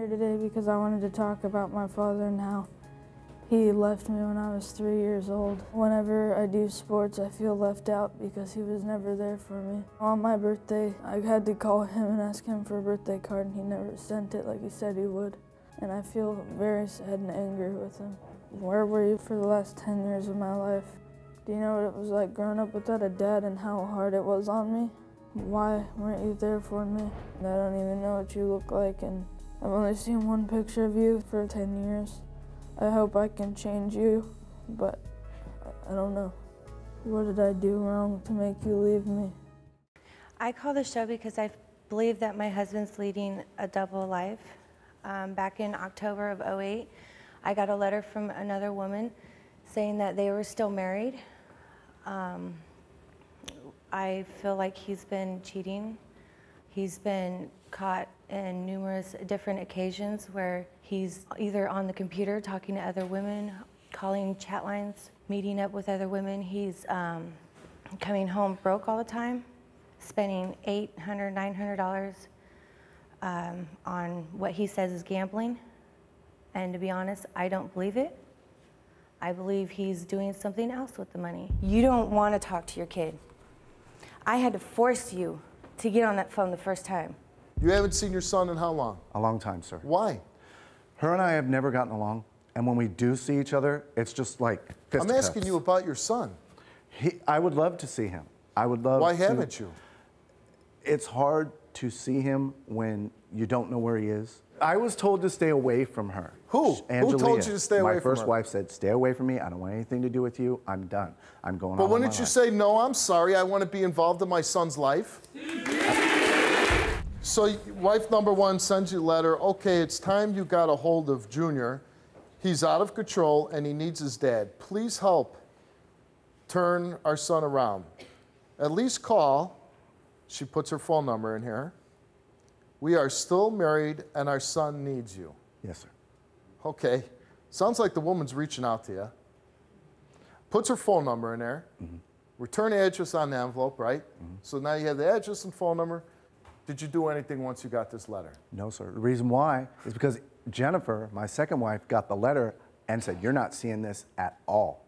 here today because I wanted to talk about my father and how he left me when I was 3 years old. Whenever I do sports, I feel left out because he was never there for me. On my birthday, I had to call him and ask him for a birthday card, and he never sent it like he said he would. And I feel very sad and angry with him. Where were you for the last 10 years of my life? Do you know what it was like growing up without a dad and how hard it was on me? Why weren't you there for me? I don't even know what you look like, and I've only seen one picture of you for 10 years. I hope I can change you, but I don't know. What did I do wrong to make you leave me? I call the show because I believe that my husband's leading a double life. Back in October of '08, I got a letter from another woman saying that they were still married. I feel like he's been cheating. He's been caught in numerous different occasions where he's either on the computer talking to other women, calling chat lines, meeting up with other women. He's coming home broke all the time, spending $800, $900 on what he says is gambling. And to be honest, I don't believe it. I believe he's doing something else with the money. You don't want to talk to your kid. I had to force you to get on that phone the first time. You haven't seen your son in how long? A long time, sir. Why? Her and I have never gotten along, and when we do see each other, it's just like fisticuffs. I'm asking you about your son. I would love to see him. I would love Why to. haven't you? It's hard to see him when you don't know where he is. I was told to stay away from her. Who? Angelia. Who told you to stay away from her? My first wife said, stay away from me. I don't want anything to do with you. I'm done. I'm going on But with my wouldn't you life. say, no, I'm sorry, I want to be involved in my son's life? So wife number one sends you a letter, okay, it's time you got a hold of Junior. He's out of control and he needs his dad. Please help turn our son around. At least call. She puts her phone number in here. We are still married and our son needs you. Yes, sir. Okay. Sounds like the woman's reaching out to you. Puts her phone number in there. Return address on the envelope, right? So now you have the address and phone number. Did you do anything once you got this letter? No, sir. The reason why is because Jennifer, my second wife, got the letter and said, you're not seeing this at all.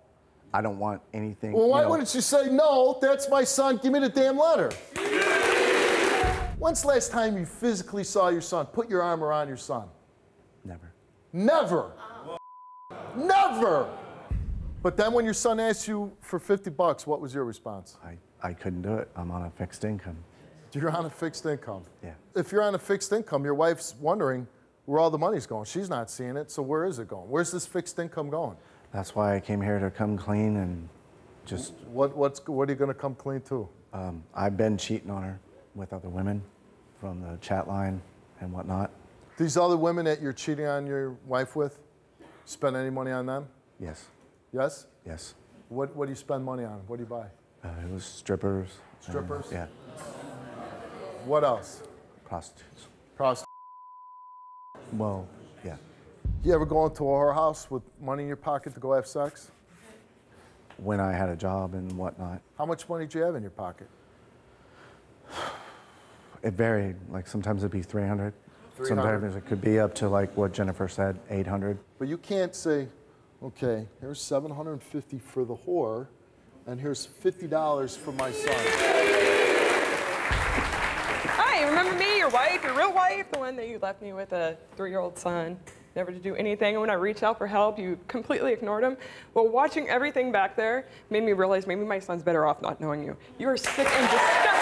I don't want anything. Well, why wouldn't you say, no, that's my son, give me the damn letter? When's the last time you physically saw your son, put your arm around your son? Never. Never. Never. But then when your son asked you for 50 bucks, what was your response? I couldn't do it. I'm on a fixed income. You're on a fixed income. Yeah. If you're on a fixed income, your wife's wondering where all the money's going. She's not seeing it, so where is it going? Where's this fixed income going? That's why I came here to come clean and just... What are you going to come clean to? I've been cheating on her with other women from the chat line and whatnot. These other women that you're cheating on your wife with, spend any money on them? Yes. Yes? Yes. What do you spend money on? What do you buy? It was strippers. Strippers? Yeah. What else? Prostitutes. Prostitutes. Well, yeah. You ever go into a whorehouse with money in your pocket to go have sex? When I had a job and whatnot. How much money did you have in your pocket? It varied. Like sometimes it'd be 300. 300? Sometimes it could be up to like what Jennifer said, 800. But you can't say, okay, here's $750 for the whore, and here's $50 for my son. Hi, remember me, your wife, your real wife, the one that you left me with a 3-year-old son, never to do anything, and when I reached out for help, you completely ignored him. Well, watching everything back there made me realize maybe my son's better off not knowing you. You are sick and disgusting.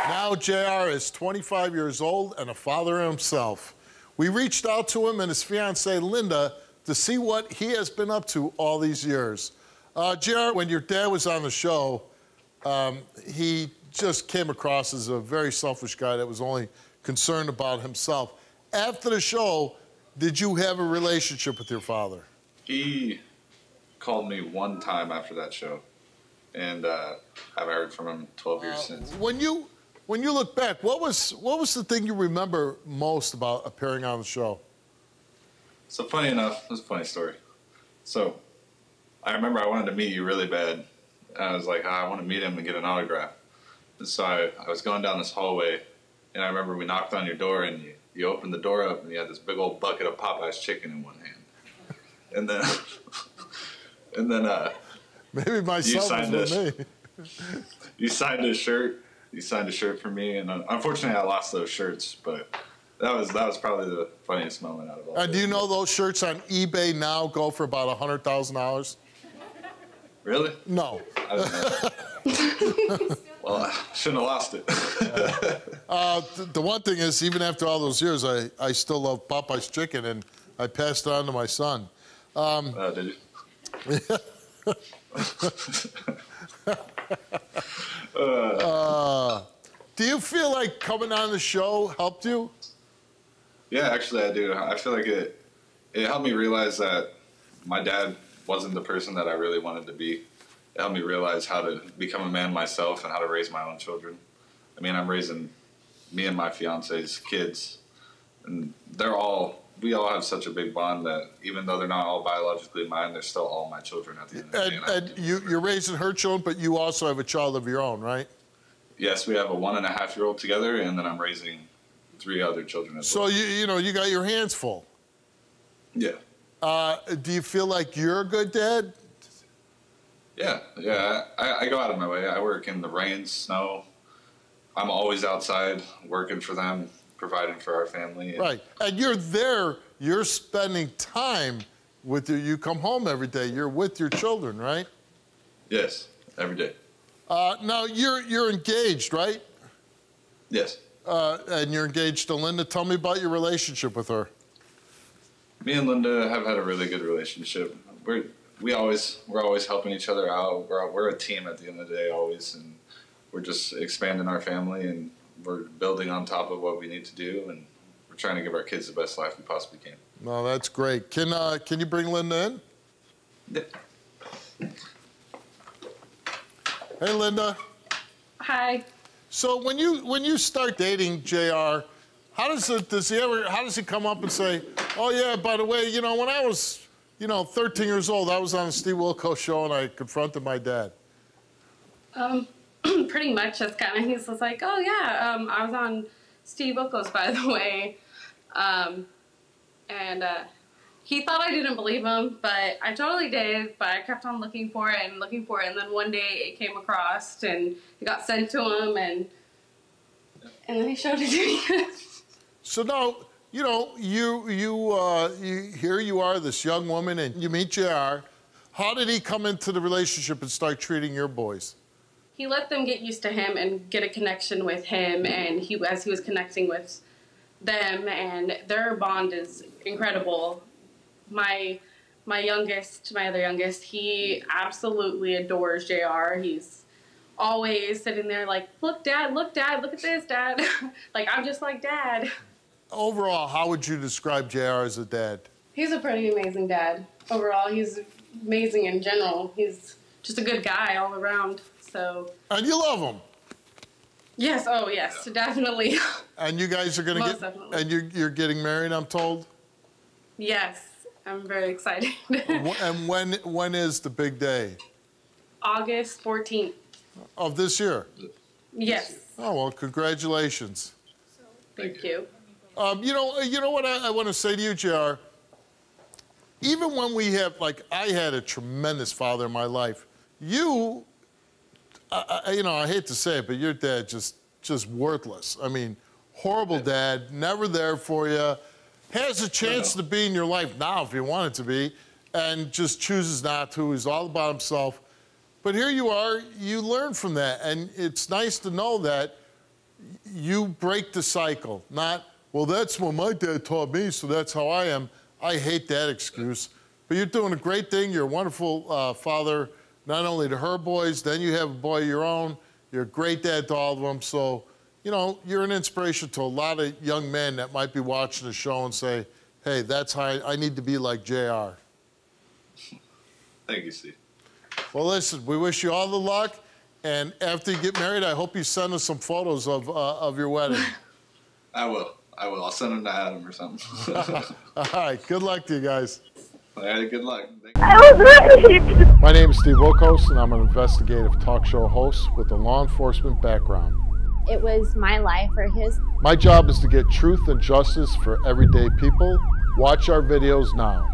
Now JR is 25 years old and a father himself. We reached out to him and his fiancée, Linda, to see what he has been up to all these years. JR, when your dad was on the show, he just came across as a very selfish guy that was only concerned about himself. After the show, did you have a relationship with your father? He called me one time after that show, and I haven't heard from him 12 years since. When you look back, what was the thing you remember most about appearing on the show? So funny enough, this is a funny story. So I remember I wanted to meet you really bad. I was like, I want to meet him and get an autograph. And so I was going down this hallway, and I remember we knocked on your door, and you opened the door up and you had this big old bucket of Popeye's chicken in one hand. And then, maybe my son was with me. You signed a shirt. You signed a shirt for me, and unfortunately, I lost those shirts. But that was probably the funniest moment out of all. And do you know those shirts on eBay now go for about $100,000? Really? No. I don't know. Well, I shouldn't have lost it. The one thing is, even after all those years, I still love Popeye's chicken, and I passed it on to my son. Did you? Do you feel like coming on the show helped you? Yeah, actually, I do. I feel like it helped me realize that my dad wasn't the person that I really wanted to be. It helped me realize how to become a man myself and how to raise my own children. I mean, I'm raising me and my fiance's kids, and we all have such a big bond that even though they're not all biologically mine, they're still all my children at the end of the day. And you're raising her children, but you also have a child of your own, right? Yes, we have a 1.5-year-old together, and then I'm raising 3 other children as well. So you got your hands full. Yeah. Do you feel like you're a good dad? Yeah. I go out of my way. I work in the rain, snow. I'm always outside working for them, providing for our family. Right. And you're there. You're spending time with you come home every day. You're with your children, right? Yes, every day. Now, you're engaged, right? Yes. And you're engaged to Linda. Tell me about your relationship with her. Me and Linda have had a really good relationship. We're always helping each other out. We're a team at the end of the day, always, and we're just expanding our family, and we're building on top of what we need to do, and we're trying to give our kids the best life we possibly can. No, that's great. Can you bring Linda in? Yeah. Hey, Linda. Hi. So when you start dating JR, how does he come up and say, oh yeah, by the way, when I was 13 years old, I was on the Steve Wilkos show and I confronted my dad? Pretty much that's kind of, he's just like, oh yeah, I was on Steve Wilkos, by the way. He thought I didn't believe him, but I totally did. But I kept on looking for it, and then one day it came across, and it got sent to him, and then he showed it to me. So now, here you are, this young woman, and you meet JR. How did he come into the relationship and start treating your boys? He let them get used to him and get a connection with him, and as he was connecting with them, and their bond is incredible. My other youngest, he absolutely adores JR. He's always sitting there like, look, Dad, look at this, Dad. Like, I'm just like Dad. Overall, how would you describe JR as a dad? He's a pretty amazing dad. Overall, he's amazing in general. He's just a good guy all around, so. And you love him? Yes, oh yes, definitely. And you guys are gonna and you're getting married, I'm told? Yes, I'm very excited. And when is the big day? August 14th. Of this year? Yes. Oh, well, congratulations. Thank you. You know what I want to say to you, JR? Even when we have, I had a tremendous father in my life. You, I hate to say it, but your dad just worthless. I mean, horrible dad, never there for you, has a chance to be in your life now if you want it to be, and just chooses not to. He's all about himself. But here you are, you learn from that, and it's nice to know that you break the cycle, not, well, that's what my dad taught me, so that's how I am. I hate that excuse. But you're doing a great thing. You're a wonderful father, not only to her boys, then you have a boy of your own. You're a great dad to all of them. So, you're an inspiration to a lot of young men that might be watching the show and say, hey, that's how I need to be like JR. Thank you, Steve. Well, listen, we wish you all the luck. And after you get married, I hope you send us some photos of your wedding. I will. I'll send them to Adam or something. All right. Good luck to you guys. All right, good luck. My name is Steve Wilkos, and I'm an investigative talk show host with a law enforcement background. it was my life or his. My job is to get truth and justice for everyday people. Watch our videos now.